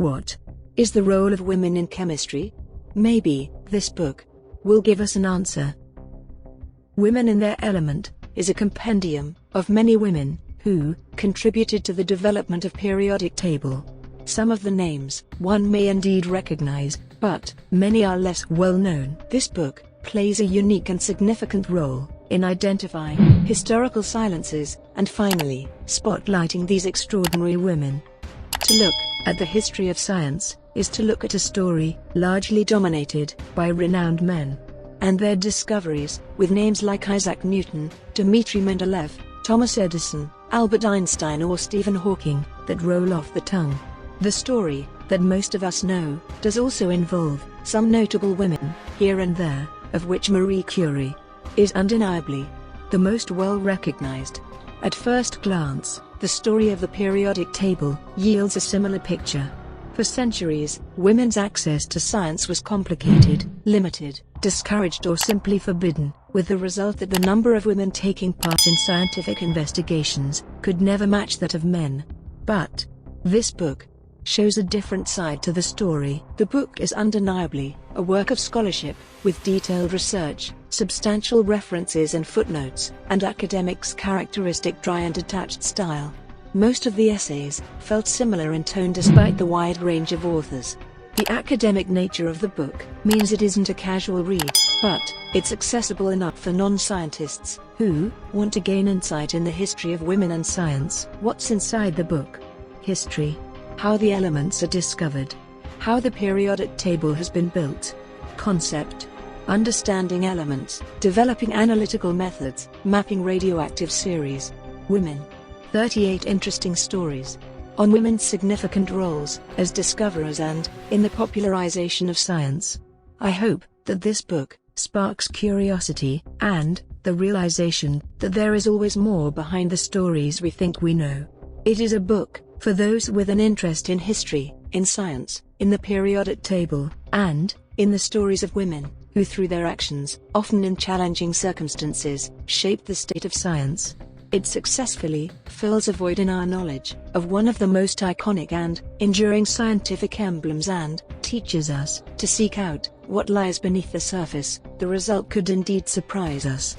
What is the role of women in chemistry? Maybe this book will give us an answer. Women in Their Element is a compendium of many women who contributed to the development of periodic table. Some of the names one may indeed recognize, but many are less well known. This book plays a unique and significant role in identifying historical silences and finally spotlighting these extraordinary women. To look at the history of science is to look at a story largely dominated by renowned men and their discoveries, with names like Isaac Newton, Dmitri Mendeleev, Thomas Edison, Albert Einstein or Stephen Hawking, that roll off the tongue. The story that most of us know does also involve some notable women here and there, of which Marie Curie is undeniably the most well recognized. At first glance, the story of the periodic table yields a similar picture. For centuries, women's access to science was complicated, limited, discouraged or simply forbidden, with the result that the number of women taking part in scientific investigations could never match that of men. But this book shows a different side to the story. The book is undeniably a work of scholarship, with detailed research, substantial references and footnotes, and academics' characteristic dry and detached style. Most of the essays felt similar in tone despite the wide range of authors. The academic nature of the book means it isn't a casual read, but it's accessible enough for non-scientists who want to gain insight in the history of women and science. What's inside the book? History. How the elements are discovered. How the periodic table has been built. Concept. Understanding elements, developing analytical methods, mapping radioactive series. Women. 38 interesting stories on women's significant roles as discoverers and in the popularization of science. I hope that this book sparks curiosity and the realization that there is always more behind the stories we think we know. It is a book for those with an interest in history, in science, in the periodic table, and in the stories of women who through their actions, often in challenging circumstances, shaped the state of science. It successfully fills a void in our knowledge of one of the most iconic and enduring scientific emblems and teaches us to seek out what lies beneath the surface. The result could indeed surprise us.